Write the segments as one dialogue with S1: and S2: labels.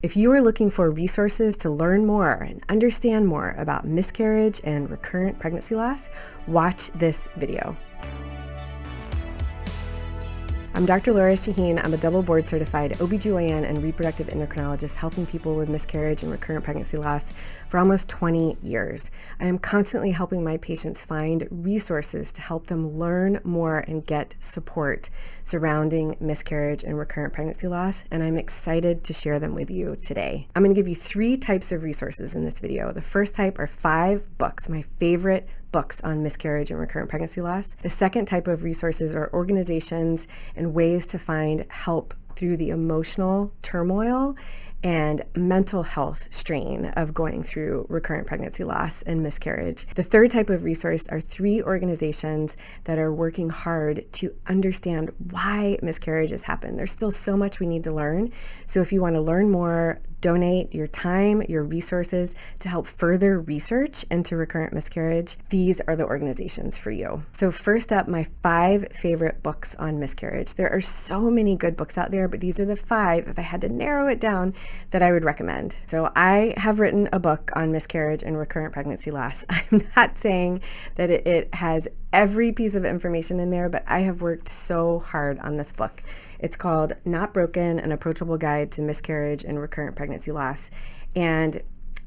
S1: If you are looking for resources to learn more and understand more about miscarriage and recurrent pregnancy loss, watch this video. I'm Dr. Lora Shahine. I'm a double board certified OBGYN and reproductive endocrinologist helping people with miscarriage and recurrent pregnancy loss for almost 20 years. I am constantly helping my patients find resources to help them learn more and get support surrounding miscarriage and recurrent pregnancy loss, and I'm excited to share them with you today. I'm going to give you 3 types of resources in this video. The first type are 5 books, my favorite books on miscarriage and recurrent pregnancy loss. The second type of resources are organizations and ways to find help through the emotional turmoil and mental health strain of going through recurrent pregnancy loss and miscarriage. The third type of resource are 3 organizations that are working hard to understand why miscarriages happen. There's still so much we need to learn. So if you want to learn more, donate your time, your resources to help further research into recurrent miscarriage, these are the organizations for you. So first up, my 5 favorite books on miscarriage. There are so many good books out there, but these are the 5, if I had to narrow it down, that I would recommend. So I have written a book on miscarriage and recurrent pregnancy loss. I'm not saying that it has every piece of information in there, but I have worked so hard on this book. It's called Not Broken, An Approachable Guide to Miscarriage and Recurrent Pregnancy Loss. And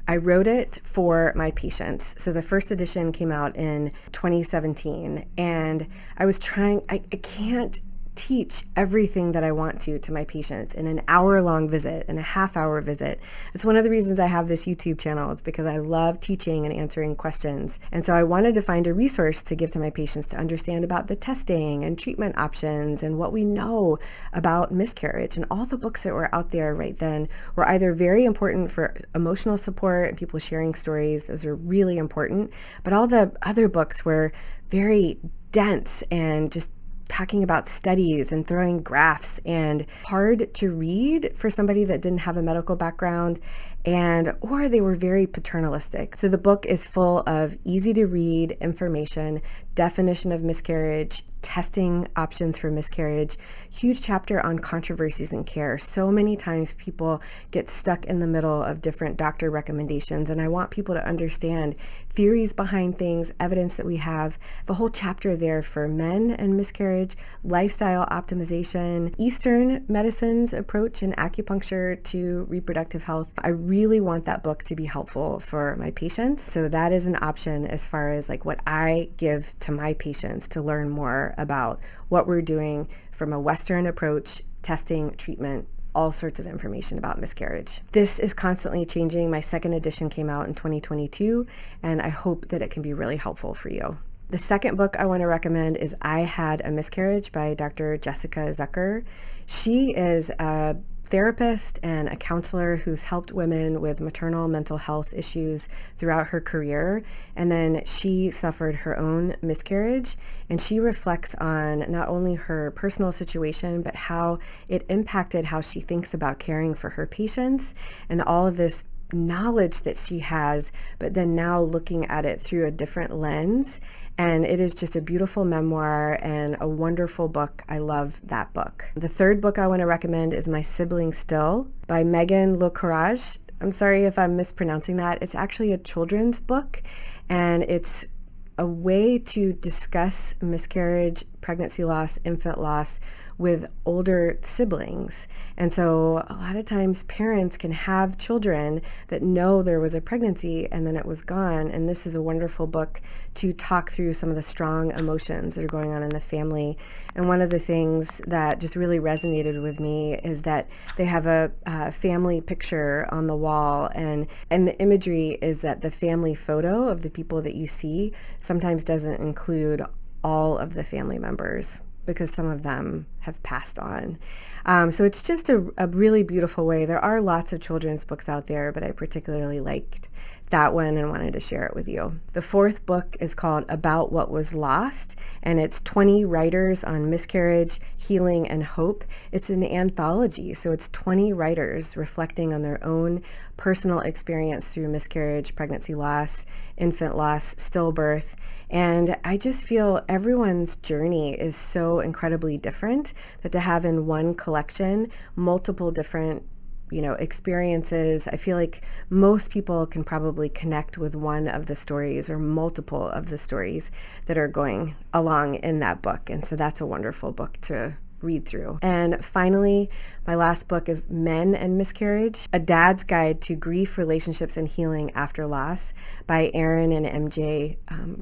S1: I wrote it for my patients. So the first edition came out in 2017, and I was trying, I can't teach everything that I want to my patients in an hour-long visit and a half-hour visit. It's one of the reasons I have this YouTube channel. It's because I love teaching and answering questions. And so I wanted to find a resource to give to my patients to understand about the testing and treatment options and what we know about miscarriage. And all the books that were out there right then were either very important for emotional support and people sharing stories. Those are really important. But all the other books were very dense and just talking about studies and throwing graphs and hard to read for somebody that didn't have a medical background, or they were very paternalistic. So the book is full of easy to read information, definition of miscarriage, testing options for miscarriage, huge chapter on controversies in care. So many times people get stuck in the middle of different doctor recommendations, and I want people to understand theories behind things, evidence that we have. The whole chapter there for men and miscarriage, lifestyle optimization, Eastern medicine's approach and acupuncture to reproductive health. I really want that book to be helpful for my patients. So that is an option as far as like what I give to my patients to learn more about what we're doing from a Western approach, testing, treatment, all sorts of information about miscarriage. This is constantly changing. My second edition came out in 2022, and I hope that it can be really helpful for you. The second book I want to recommend is I Had a Miscarriage by Dr. Jessica Zucker. She is a therapist and a counselor who's helped women with maternal mental health issues throughout her career. And then she suffered her own miscarriage, and she reflects on not only her personal situation, but how it impacted how she thinks about caring for her patients and all of this knowledge that she has, but then now looking at it through a different lens. And it is just a beautiful memoir and a wonderful book. I love that book. The third book I want to recommend is My Sibling Still by Megan LeCourage. I'm sorry if I'm mispronouncing that. It's actually a children's book, and it's a way to discuss miscarriage, pregnancy loss, infant loss with older siblings. And so a lot of times parents can have children that know there was a pregnancy and then it was gone. And this is a wonderful book to talk through some of the strong emotions that are going on in the family. And one of the things that just really resonated with me is that they have a family picture on the wall, and the imagery is that the family photo of the people that you see sometimes doesn't include all of the family members, because some of them have passed on. So it's just a really beautiful way. There are lots of children's books out there, but I particularly liked that one and wanted to share it with you. The fourth book is called About What Was Lost, and it's 20 writers on miscarriage, healing, and hope. It's an anthology, so it's 20 writers reflecting on their own personal experience through miscarriage, pregnancy loss, infant loss, stillbirth. And I just feel everyone's journey is so incredibly different that to have in one collection multiple different experiences. I feel like most people can probably connect with one of the stories or multiple of the stories that are going along in that book. And so that's a wonderful book to read through. And finally, my last book is Men and Miscarriage, A Dad's Guide to Grief, Relationships, and Healing After Loss by Arden and MJ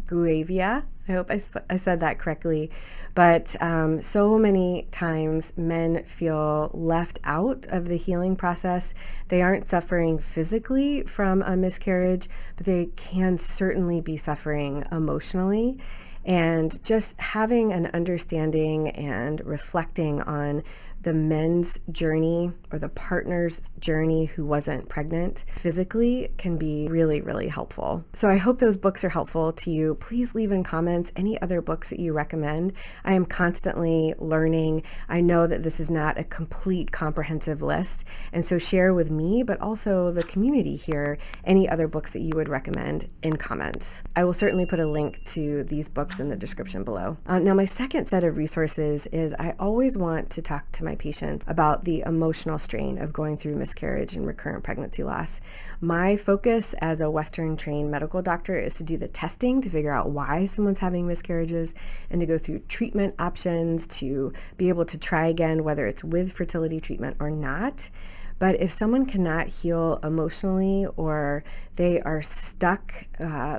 S1: Guavia. I hope I said that correctly. But so many times men feel left out of the healing process. They aren't suffering physically from a miscarriage, but they can certainly be suffering emotionally. And just having an understanding and reflecting on the men's journey or the partner's journey who wasn't pregnant physically can be really, really helpful. So I hope those books are helpful to you. Please leave in comments any other books that you recommend. I am constantly learning. I know that this is not a complete comprehensive list. And so share with me, but also the community here, any other books that you would recommend in comments. I will certainly put a link to these books in the description below. Now, my second set of resources is I always want to talk to my patients about the emotional strain of going through miscarriage and recurrent pregnancy loss. My focus as a Western trained medical doctor is to do the testing to figure out why someone's having miscarriages and to go through treatment options to be able to try again, whether it's with fertility treatment or not. But if someone cannot heal emotionally or they are stuck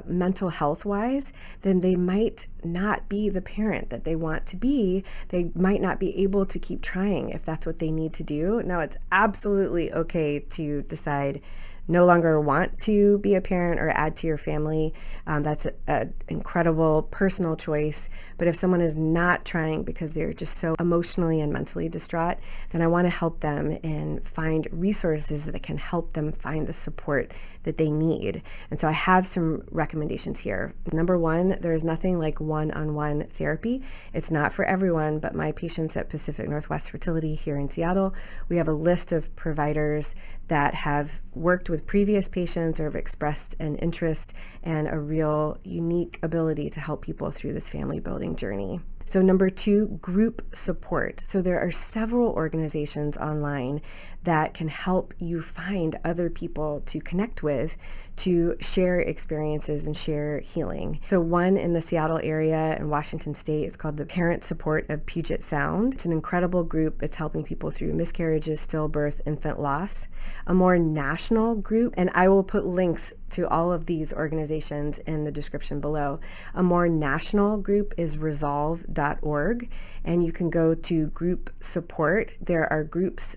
S1: mental health wise, then they might not be the parent that they want to be. They might not be able to keep trying if that's what they need to do. Now, it's absolutely okay to decide no longer want to be a parent or add to your family. That's an incredible personal choice. But if someone is not trying because they're just so emotionally and mentally distraught, then I want to help them and find resources that can help them find the support that they need. And so I have some recommendations here. Number one, there is nothing like one-on-one therapy. It's not for everyone, but my patients at Pacific Northwest Fertility here in Seattle, we have a list of providers that have worked with previous patients or have expressed an interest and a real unique ability to help people through this family building journey. So number two, group support. So there are several organizations online that can help you find other people to connect with, to share experiences and share healing. So one in the Seattle area in Washington State is called the Parent Support of Puget Sound. It's an incredible group. It's helping people through miscarriages, stillbirth, infant loss. A more national group, and I will put links to all of these organizations in the description below. A more national group is resolve.org, and you can go to group support. There are groups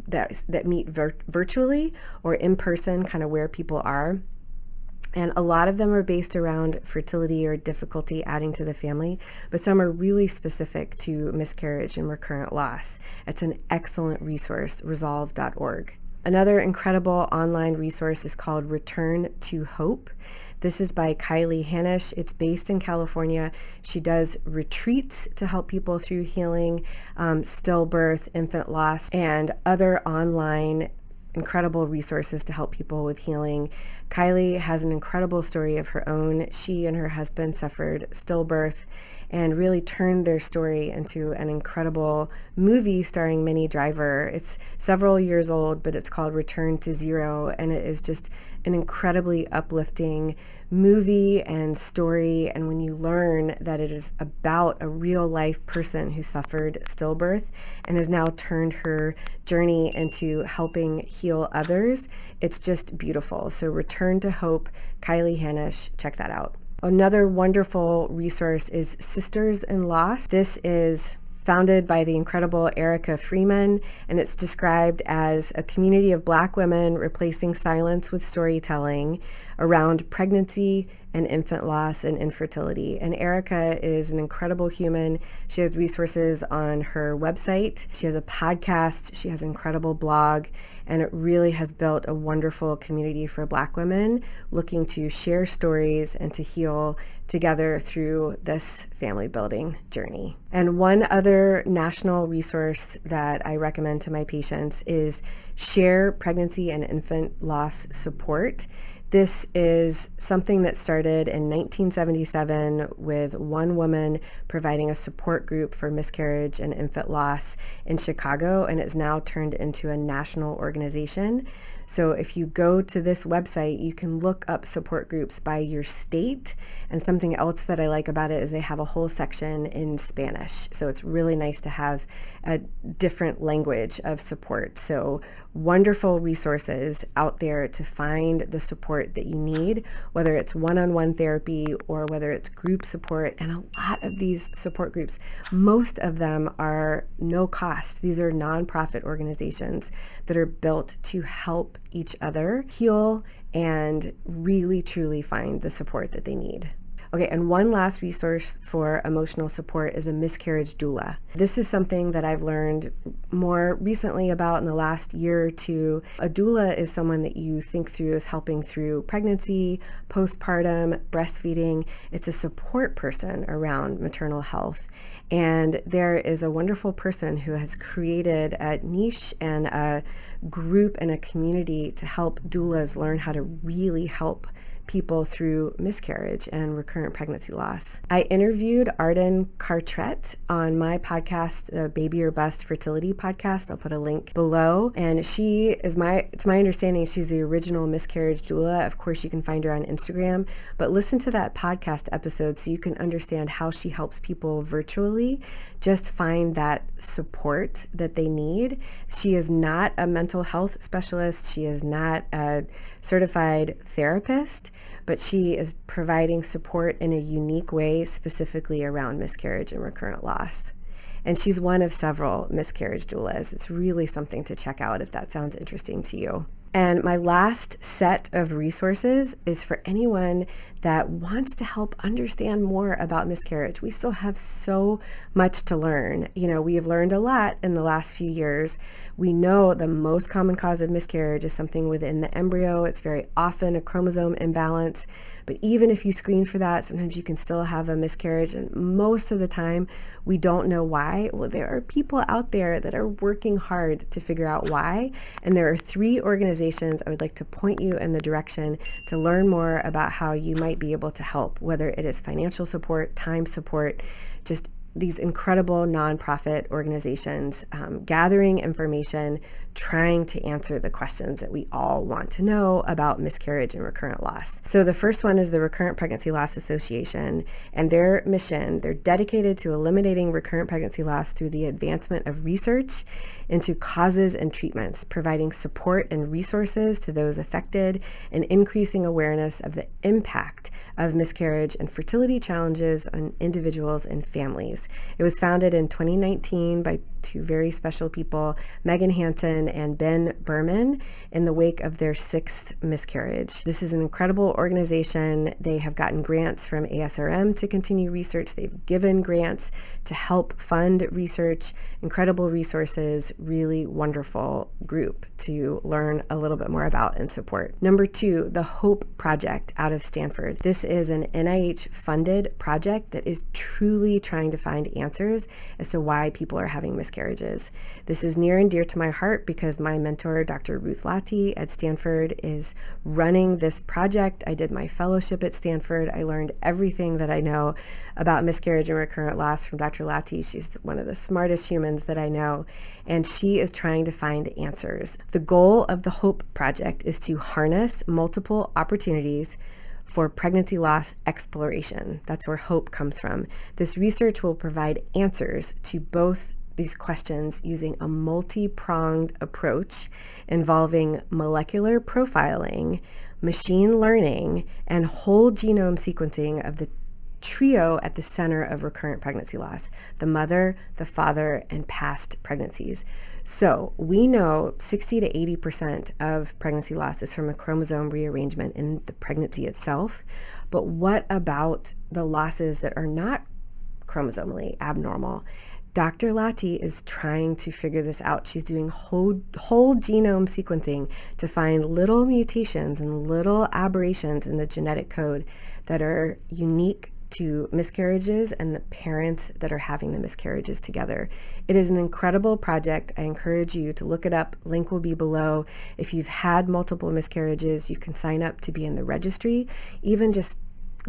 S1: that meet virtually or in person, kind of where people are. And a lot of them are based around fertility or difficulty adding to the family, but some are really specific to miscarriage and recurrent loss. It's an excellent resource, resolve.org. Another incredible online resource is called Return to Hope. This is by Kylie Hanisch. It's based in California. She does retreats to help people through healing, stillbirth, infant loss, and other online incredible resources to help people with healing. Kylie has an incredible story of her own. She and her husband suffered stillbirth and really turned their story into an incredible movie starring Minnie Driver. It's several years old, but it's called Return to Zero, and it is just an incredibly uplifting movie and story. And when you learn that it is about a real life person who suffered stillbirth and has now turned her journey into helping heal others, it's just beautiful. So Return to Hope, Kylie Hanisch, check that out. Another wonderful resource is Sisters in Loss. This is founded by the incredible Erica Freeman, and it's described as a community of Black women replacing silence with storytelling around pregnancy and infant loss and infertility. And Erica is an incredible human. She has resources on her website. She has a podcast. She has an incredible blog, and it really has built a wonderful community for Black women looking to share stories and to heal together through this family building journey. And one other national resource that I recommend to my patients is Share Pregnancy and Infant Loss Support. This is something that started in 1977 with one woman providing a support group for miscarriage and infant loss in Chicago, and it's now turned into a national organization. So if you go to this website, you can look up support groups by your state. And something else that I like about it is they have a whole section in Spanish. So it's really nice to have a different language of support. So wonderful resources out there to find the support that you need, whether it's one-on-one therapy or whether it's group support. And a lot of these support groups, most of them are no cost. These are nonprofit organizations that are built to help each other heal and really truly find the support that they need. Okay, and one last resource for emotional support is a miscarriage doula. This is something that I've learned more recently about in the last year or two. A doula is someone that you think through as helping through pregnancy, postpartum, breastfeeding. It's a support person around maternal health. And there is a wonderful person who has created a niche and a group and a community to help doulas learn how to really help people through miscarriage and recurrent pregnancy loss. I interviewed Arden Carteret on my podcast, Baby or Bust Fertility podcast. I'll put a link below. And it's my understanding she's the original miscarriage doula. Of course, you can find her on Instagram, but listen to that podcast episode so you can understand how she helps people virtually just find that support that they need. She is not a mental health specialist. She is not a certified therapist, but she is providing support in a unique way, specifically around miscarriage and recurrent loss. And she's one of several miscarriage doulas. It's really something to check out if that sounds interesting to you. And my last set of resources is for anyone that wants to help understand more about miscarriage. We still have so much to learn. We have learned a lot in the last few years. We know the most common cause of miscarriage is something within the embryo. It's very often a chromosome imbalance. But even if you screen for that, sometimes you can still have a miscarriage. And most of the time, we don't know why. Well, there are people out there that are working hard to figure out why. And there are 3 organizations I would like to point you in the direction to learn more about how you might be able to help, whether it is financial support, time support, just these incredible nonprofit organizations gathering information, trying to answer the questions that we all want to know about miscarriage and recurrent loss. So the first one is the Recurrent Pregnancy Loss Association, and their mission, they're dedicated to eliminating recurrent pregnancy loss through the advancement of research into causes and treatments, providing support and resources to those affected, and increasing awareness of the impact of miscarriage and fertility challenges on individuals and families. It was founded in 2019 by 2 very special people, Megan Hansen and Ben Berman, in the wake of their 6th miscarriage. This is an incredible organization. They have gotten grants from ASRM to continue research. They've given grants to help fund research, incredible resources, really wonderful group to learn a little bit more about and support. Number 2, the HOPE Project out of Stanford. This is an NIH-funded project that is truly trying to find answers as to why people are having miscarriages. This is near and dear to my heart because my mentor, Dr. Ruth Lati at Stanford, is running this project. I did my fellowship at Stanford. I learned everything that I know about miscarriage and recurrent loss from Dr. Lati. She's one of the smartest humans that I know, and she is trying to find answers. The goal of the HOPE Project is to harness multiple opportunities for pregnancy loss exploration. That's where HOPE comes from. This research will provide answers to both these questions using a multi-pronged approach involving molecular profiling, machine learning, and whole genome sequencing of the trio at the center of recurrent pregnancy loss: the mother, the father, and past pregnancies. So we know 60 to 80% of pregnancy loss is from a chromosome rearrangement in the pregnancy itself. But what about the losses that are not chromosomally abnormal? Dr. Lati is trying to figure this out. She's doing whole genome sequencing to find little mutations and little aberrations in the genetic code that are unique to miscarriages and the parents that are having the miscarriages together. It is an incredible project. I encourage you to look it up. Link will be below. If you've had multiple miscarriages, you can sign up to be in the registry. Even just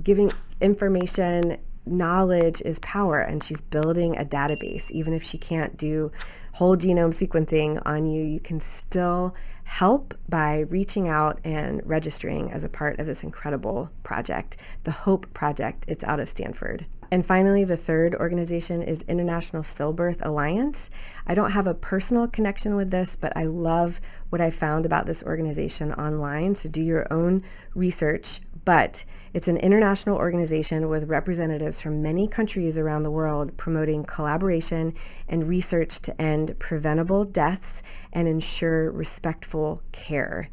S1: giving information, knowledge is power, and she's building a database. Even if she can't do whole genome sequencing on you, you can still help by reaching out and registering as a part of this incredible project, the HOPE Project. It's out of Stanford. And finally, the third organization is International Stillbirth Alliance. I don't have a personal connection with this, but I love what I found about this organization online, so do your own research. But it's an international organization with representatives from many countries around the world promoting collaboration and research to end preventable deaths and ensure respectful care.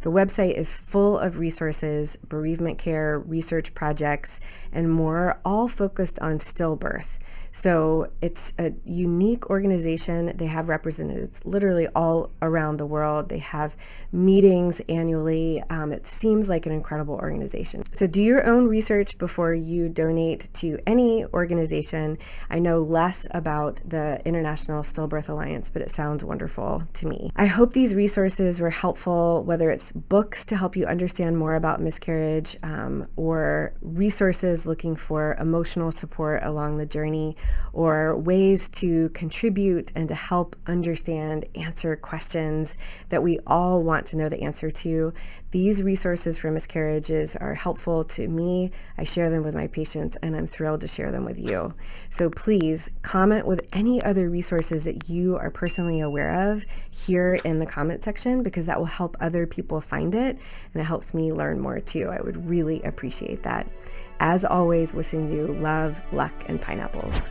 S1: The website is full of resources, bereavement care, research projects, and more, all focused on stillbirth. So it's a unique organization. They have representatives literally all around the world. They have meetings annually. It seems like an incredible organization. So do your own research before you donate to any organization. I know less about the International Stillbirth Alliance, but it sounds wonderful to me. I hope these resources were helpful, whether it's books to help you understand more about miscarriage, or resources looking for emotional support along the journey, or ways to contribute and to help understand, answer questions that we all want to know the answer to. These resources for miscarriages are helpful to me. I share them with my patients, and I'm thrilled to share them with you. So please comment with any other resources that you are personally aware of here in the comment section, because that will help other people find it, and it helps me learn more too. I would really appreciate that. As always, wishing you love, luck, and pineapples.